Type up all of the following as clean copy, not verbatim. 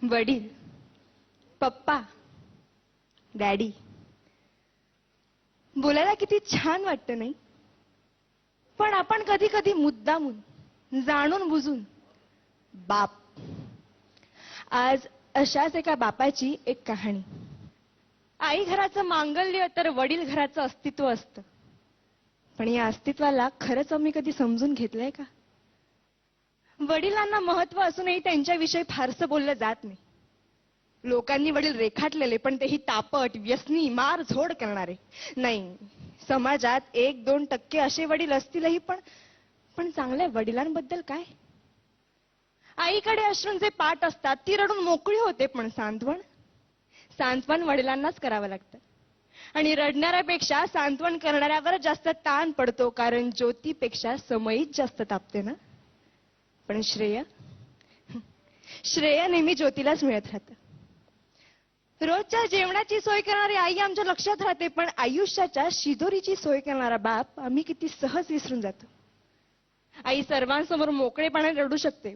वडील, पप्पा, डॅडी बोलायला किती छान वाटतं नाही? पण आपण कधी कधी मुद्दामून जाणून बुजून बाप. आज अशाच एका बापाची एक कहाणी. आई घराचं मांगल्य तर वडील घराचं अस्तित्व असतं. पण या अस्तित्वाला खरंच आम्ही कधी समजून घेतलंय का? वडिलांना महत्व असूनही त्यांच्याविषयी फारसं बोललं जात नाही. लोकांनी वडील रेखाटलेले, पण तेही तापट, व्यसनी, मार झोड करणारे. नाही, समाजात 1-2% असे वडील असतीलही, पण चांगल्या वडिलांबद्दल काय? आईकडे अश्रूंचे पाट असतात, ती रडून मोकळी होते, पण सांत्वन वडिलांनाच करावं लागतं. आणि रडणाऱ्यापेक्षा सांत्वन करणाऱ्यावर जास्त ताण पडतो, कारण ज्योतीपेक्षा समईच जास्त तापते ना. पण श्रेय नेहमी ज्योतीलाच मिळत राहतं. रोजच्या जेवणाची सोय करणारी आई आमच्या लक्षात राहते, पण आयुष्याच्या शिदोरीची सोय करणारा बाप आम्ही किती सहज विसरून जातो. आई सर्वांसमोर मोकळेपणाने रडू शकते,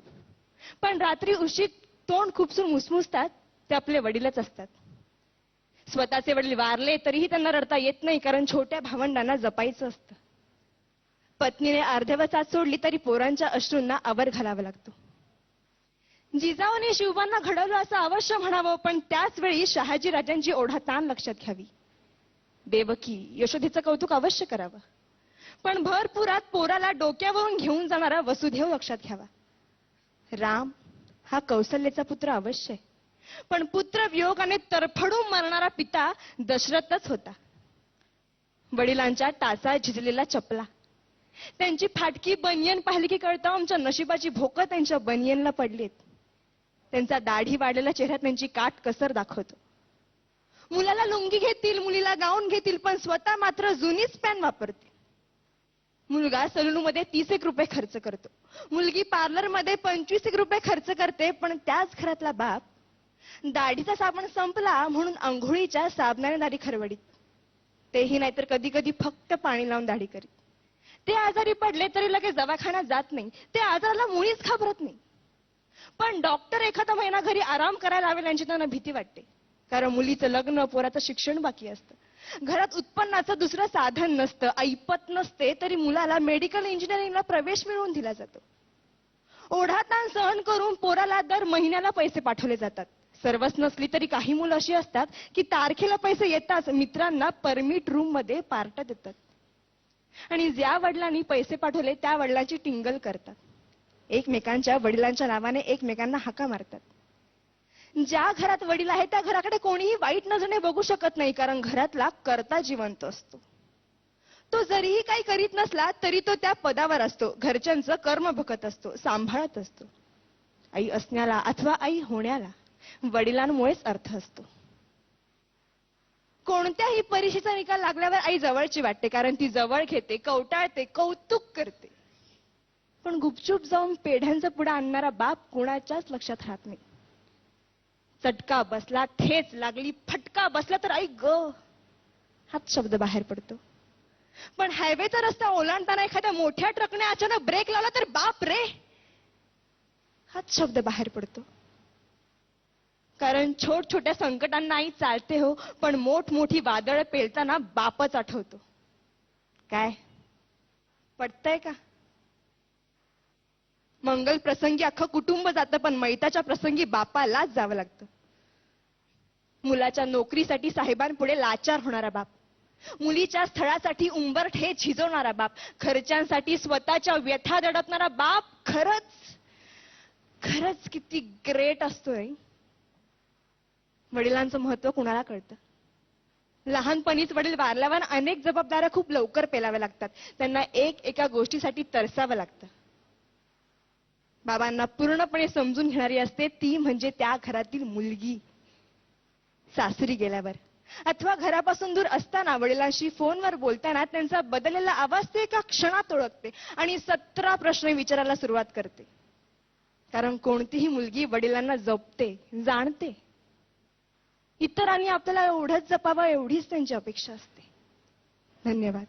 पण रात्री उशीत तोंड खुपसून मुसमुसतात ते आपले वडीलच असतात. स्वतःचे वडील वारले तरीही त्यांना रडता येत नाही, कारण छोट्या भावंडांना जपायचं असतं. पत्नीने अर्धवसात सोडली तरी पोरांच्या अश्रूंना आवर घालावा लागतो. जिजाऊने शिवबांना घडवलं असं अवश्य म्हणावं, पण त्याच वेळी शहाजी राजांची ओढाताण लक्षात घ्यावी. देवकी, यशोदेचं कौतुक अवश्य करावं, पण भरपुरात पोराला डोक्यावरून घेऊन जाणारा वसुदेव लक्षात घ्यावा. राम हा कौशल्याचा पुत्र अवश्य आहे, पण पुत्र वियोगाने तरफडून मरणारा पिता दशरथच होता. वडिलांच्या टाचा झिजलेला चपला, त्यांची फाटकी बनियन पाहिली की कळतं आमच्या नशिबाची भोकं त्यांच्या बनियनला पडलीत. त्यांचा दाढी वाढलेला चेहरा त्यांची काट कसर दाखवतो. मुलाला लुंगी घेतील, मुलीला गाऊन घेतील, पण स्वतः मात्र जुनीच पॅन वापरते. मुलगा सलूनमध्ये 30 रुपये खर्च करतो, मुलगी पार्लरमध्ये 25 रुपये खर्च करते, पण त्याच घरातला बाप दाढीचा साबण संपला म्हणून अंघोळीच्या साबणाने दाढी खरवडीत. तेही नाहीतर कधी कधी फक्त पाणी लावून दाढी करीत. ते आजारी पडले तरी लगेच दवाखान्यात जात नाही, ते आजाराला मुळीच घाबरत नाही. पण डॉक्टर एखादा महिना घरी आराम करायला लावेल यांची त्यांना भीती वाटते, कारण मुलीचं लग्न, पोराचं शिक्षण बाकी असतं. घरात उत्पन्नाचं दुसरं साधन नसतं, ऐपत नसते, तरी मुलाला मेडिकल इंजिनिअरिंगला प्रवेश मिळवून दिला जातो. ओढाताण सहन करून पोराला दर महिन्याला पैसे पाठवले जातात. सर्वच नसली तरी काही मुलं अशी असतात की तारखेला पैसे येताच मित्रांना परमिट रूम मध्ये पार्ट्या देतात. आणि ज्या वडिलांनी पैसे पाठवले त्या वडिलांची टिंगल करतात. एकमेकांच्या वडिलांच्या नावाने एकमेकांना हाका मारतात. ज्या घरात वडील आहे त्या घराकडे कोणीही वाईट नजरेने बघू शकत नाही, कारण घरातला कर्ता जिवंत असतो. तो जरीही काही करीत नसला तरी तो त्या पदावर असतो, घरच्यांचं कर्म बघत असतो, सांभाळत असतो. आई असण्याला अथवा आई होण्याला वडिलांमुळेच अर्थ असतो. कोणत्याही परीक्षेचा निकाल लागल्यावर आई जवळची वाटते, कारण ती जवळ घेते, कवटाळते, कौतुक करते. पण गुपचूप जाऊन पेढ्यांचा पुडा आणणारा बाप कोणाच्याच लक्षात राहत नाही. चटका बसला, ठेच लागली, फटका बसला तर आई ग हाच शब्द बाहेर पडतो. पण हायवेचा रस्ता ओलांडताना एखाद्या मोठ्या ट्रकने अचानक ब्रेक लावला तर बाप रे हाच शब्द बाहेर पडतो. कारण छोट्या संकटांना आई चालते हो, पण मोठी वादळ पेलताना बापच आठवतो. काय पटतंय का? मंगल प्रसंगी अख्खं कुटुंब जातं, पण मैताच्या प्रसंगी बापालाच जावं लागतं. मुलाच्या नोकरीसाठी साहेबांपुढे लाचार होणारा बाप, मुलीच्या स्थळासाठी उंबरठे झिजवणारा बाप, खर्चांसाठी स्वतःच्या व्यथा दडपणारा बाप खरंच किती ग्रेट असतोय. वडिलांचं महत्व कुणाला कळतं? लहानपणीच वडील वारल्यावर अनेक जबाबदाऱ्या खूप लवकर पेलाव्या लागतात. त्यांना एका गोष्टीसाठी तरसावं लागतं. बाबांना पूर्णपणे समजून घेणारी असते ती म्हणजे त्या घरातील मुलगी. सासरी गेल्यावर अथवा घरापासून दूर असताना वडिलांशी फोनवर बोलताना त्यांचा बदललेला आवाज ते एका क्षणात ओळखते आणि 17 प्रश्न विचारायला सुरुवात करते. कारण कोणतीही मुलगी वडिलांना जपते, जाणते. इतरांनी आपल्याला एवढंच जपावं एवढीच त्यांची अपेक्षा असते. धन्यवाद.